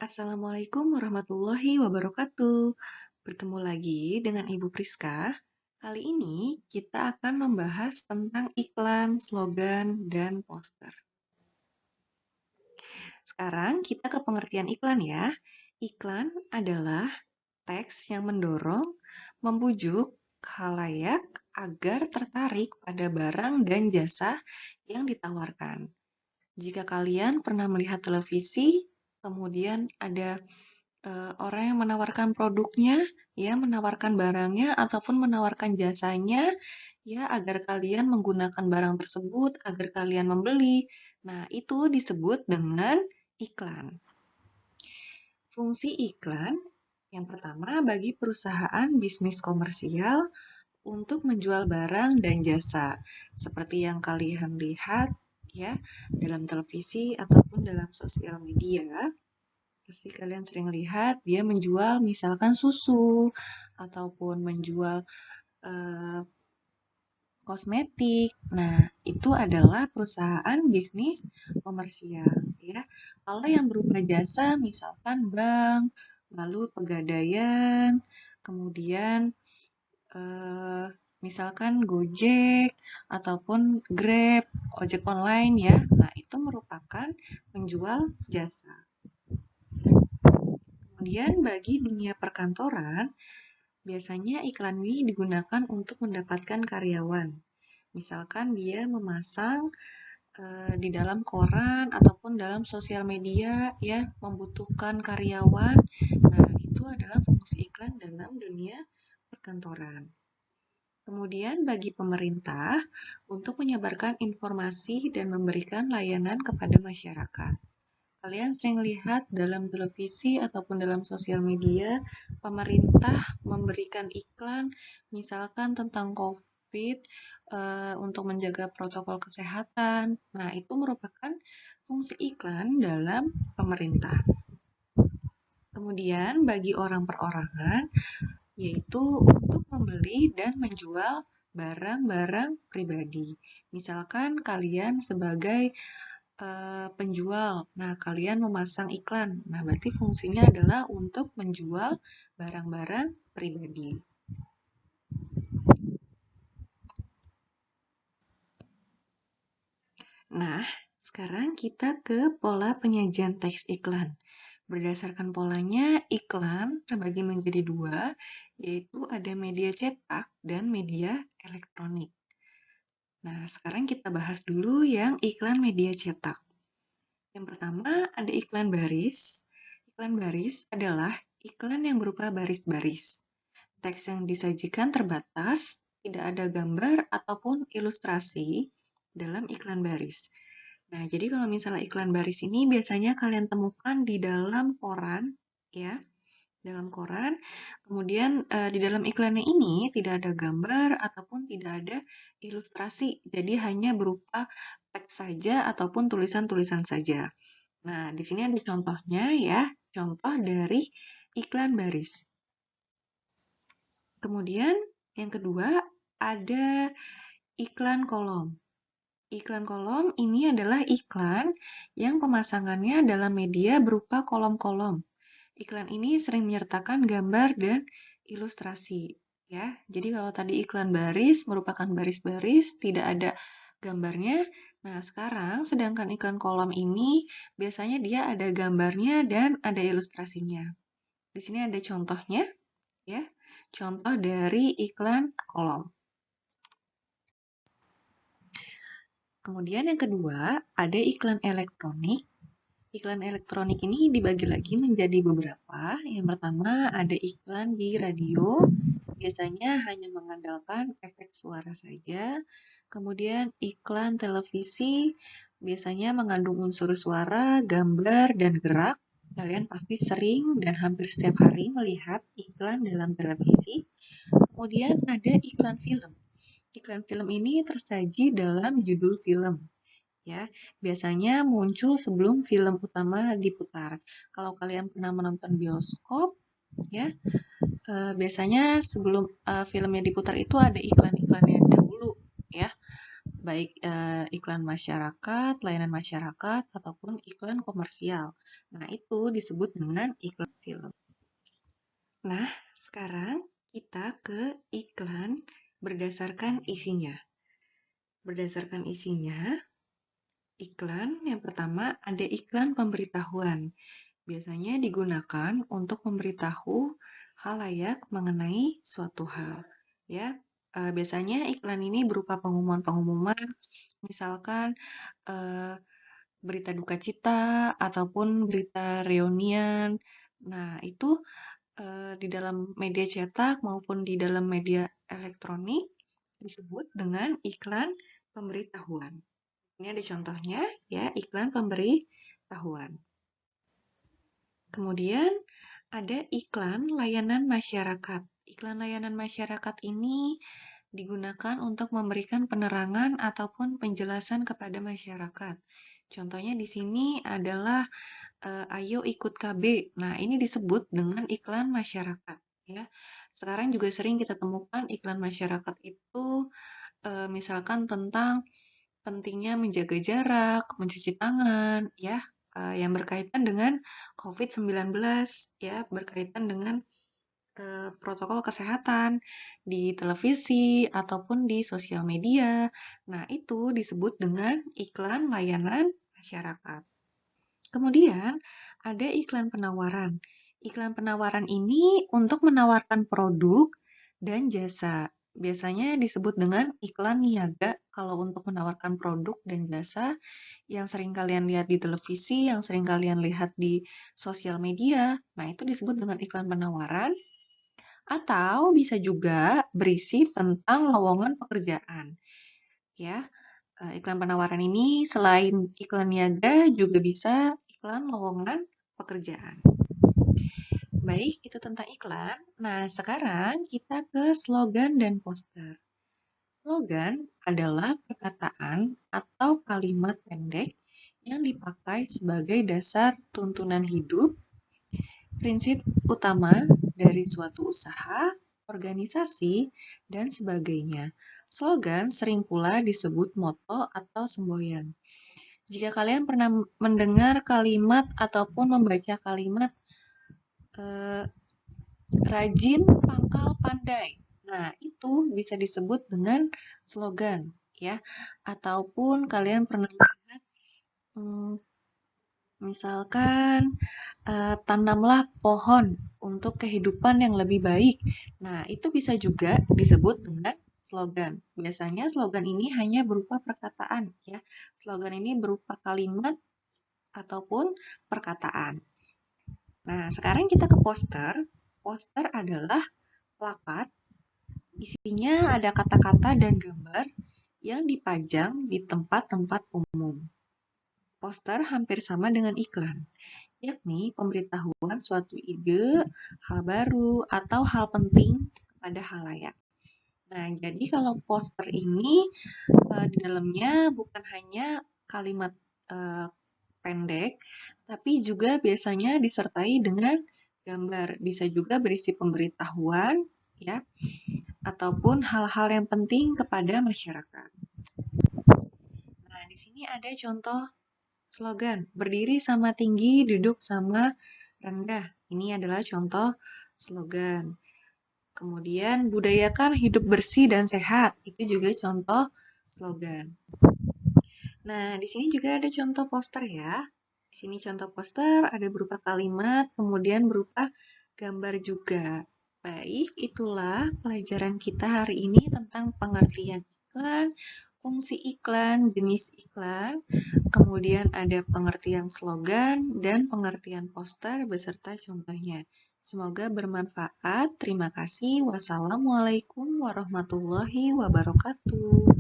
Assalamualaikum warahmatullahi wabarakatuh. Bertemu lagi dengan Ibu Priska. Kali ini kita akan membahas tentang iklan, slogan, dan poster. Sekarang kita ke pengertian iklan ya. Iklan adalah teks yang mendorong, membujuk khalayak agar tertarik pada barang dan jasa yang ditawarkan. Jika kalian pernah melihat televisi, kemudian ada orang yang menawarkan produknya, ya, menawarkan barangnya ataupun menawarkan jasanya, ya, agar kalian menggunakan barang tersebut, agar kalian membeli. Nah, itu disebut dengan iklan. Fungsi iklan yang pertama bagi perusahaan bisnis komersial untuk menjual barang dan jasa, seperti yang kalian lihat ya dalam televisi ataupun dalam sosial media. Pasti kalian sering lihat dia menjual misalkan susu ataupun menjual eh, kosmetik. Nah, itu adalah perusahaan bisnis komersial ya. Kalau yang berupa jasa misalkan bank, lalu pegadaian, kemudian eh, misalkan Gojek ataupun Grab, ojek online ya. Nah, itu merupakan penjual jasa. Kemudian bagi dunia perkantoran, biasanya iklan ini digunakan untuk mendapatkan karyawan. Misalkan dia memasang di dalam koran ataupun dalam sosial media ya, membutuhkan karyawan. Nah, itu adalah fungsi iklan dalam dunia perkantoran. Kemudian bagi pemerintah untuk menyebarkan informasi dan memberikan layanan kepada masyarakat. Kalian sering lihat dalam televisi ataupun dalam sosial media, pemerintah memberikan iklan, misalkan tentang COVID, untuk menjaga protokol kesehatan. Nah, itu merupakan fungsi iklan dalam pemerintah. Kemudian, bagi orang perorangan, yaitu untuk membeli dan menjual barang-barang pribadi. Misalkan kalian sebagai penjual. Nah, kalian memasang iklan. Nah, berarti fungsinya adalah untuk menjual barang-barang pribadi. Nah, sekarang kita ke pola penyajian teks iklan. Berdasarkan polanya, iklan terbagi menjadi dua, yaitu ada media cetak dan media elektronik. Nah, sekarang kita bahas dulu yang iklan media cetak. Yang pertama ada iklan baris. Iklan baris adalah iklan yang berupa baris-baris. Teks yang disajikan terbatas, tidak ada gambar ataupun ilustrasi dalam iklan baris. Nah, jadi kalau misalnya iklan baris ini biasanya kalian temukan di dalam koran, ya, dalam koran. Kemudian di dalam iklannya ini tidak ada gambar ataupun tidak ada ilustrasi, jadi hanya berupa teks saja ataupun tulisan-tulisan saja. Nah, di sini ada contohnya ya, contoh dari iklan baris. Kemudian yang kedua ada iklan kolom. Iklan kolom ini adalah iklan yang pemasangannya dalam media berupa kolom-kolom. Iklan ini sering menyertakan gambar dan ilustrasi ya. Jadi kalau tadi iklan baris merupakan baris-baris, tidak ada gambarnya. Nah, sekarang sedangkan iklan kolom ini biasanya dia ada gambarnya dan ada ilustrasinya. Di sini ada contohnya ya. Contoh dari iklan kolom. Kemudian yang kedua, ada iklan elektronik. Iklan elektronik ini dibagi lagi menjadi beberapa. Yang pertama ada iklan di radio, biasanya hanya mengandalkan efek suara saja. Kemudian iklan televisi, biasanya mengandung unsur suara, gambar, dan gerak. Kalian pasti sering dan hampir setiap hari melihat iklan dalam televisi. Kemudian ada iklan film. Iklan film ini tersaji dalam judul film. Ya, biasanya muncul sebelum film utama diputar. Kalau kalian pernah menonton bioskop, ya, biasanya sebelum filmnya diputar itu ada iklan-iklannya dahulu, ya. baik iklan masyarakat, layanan masyarakat, ataupun iklan komersial. Nah, itu disebut dengan iklan film. Nah, sekarang kita ke iklan berdasarkan isinya. Berdasarkan isinya, iklan yang pertama ada iklan pemberitahuan. Biasanya digunakan untuk memberitahu halayak mengenai suatu hal. Ya, biasanya iklan ini berupa pengumuman-pengumuman, misalkan eh, berita duka cita ataupun berita reunian. Nah, itu di dalam media cetak maupun di dalam media elektronik disebut dengan iklan pemberitahuan. Ini ada contohnya ya, iklan pemberitahuan. Kemudian ada iklan layanan masyarakat. Iklan layanan masyarakat ini digunakan untuk memberikan penerangan ataupun penjelasan kepada masyarakat. Contohnya di sini adalah ayo ikut KB. Nah, ini disebut dengan iklan masyarakat ya. Sekarang juga sering kita temukan iklan masyarakat itu misalkan tentang pentingnya menjaga jarak, mencuci tangan ya, yang berkaitan dengan COVID-19 ya, berkaitan dengan protokol kesehatan di televisi ataupun di sosial media. Nah, itu disebut dengan iklan layanan masyarakat. Kemudian ada iklan penawaran. Iklan penawaran ini untuk menawarkan produk dan jasa. Biasanya disebut dengan iklan niaga kalau untuk menawarkan produk dan jasa yang sering kalian lihat di televisi, yang sering kalian lihat di sosial media. Nah, itu disebut dengan iklan penawaran. Atau bisa juga berisi tentang lowongan pekerjaan. Ya, iklan penawaran ini selain iklan niaga juga bisa iklan lowongan pekerjaan. Baik, itu tentang iklan. Nah, sekarang kita ke slogan dan poster. Slogan adalah perkataan atau kalimat pendek yang dipakai sebagai dasar tuntunan hidup, prinsip utama dari suatu usaha, organisasi, dan sebagainya. Slogan sering pula disebut moto atau semboyan. Jika kalian pernah mendengar kalimat ataupun membaca kalimat eh, rajin pangkal pandai. Nah, itu bisa disebut dengan slogan ya. Ataupun kalian pernah melihat misalkan tanamlah pohon untuk kehidupan yang lebih baik. Nah, itu bisa juga disebut dengan slogan. Biasanya slogan ini hanya berupa perkataan ya. Slogan ini berupa kalimat ataupun perkataan. Nah, sekarang kita ke poster. Poster adalah plakat, isinya ada kata-kata dan gambar yang dipajang di tempat-tempat umum. Poster hampir sama dengan iklan, yakni pemberitahuan suatu ide, hal baru, atau hal penting kepada halayak. Nah, jadi kalau poster ini di dalamnya bukan hanya kalimat eh, pendek, tapi juga biasanya disertai dengan gambar. Bisa juga berisi pemberitahuan, ya, ataupun hal-hal yang penting kepada masyarakat. Nah, di sini ada contoh slogan, berdiri sama tinggi, duduk sama rendah. Ini adalah contoh slogan. Kemudian, budayakan hidup bersih dan sehat. Itu juga contoh slogan. Nah, di sini juga ada contoh poster ya. Di sini contoh poster ada berupa kalimat, kemudian berupa gambar juga. Baik, itulah pelajaran kita hari ini tentang pengertian iklan, fungsi iklan, jenis iklan, kemudian ada pengertian slogan dan pengertian poster beserta contohnya. Semoga bermanfaat. Terima kasih. Wassalamualaikum warahmatullahi wabarakatuh.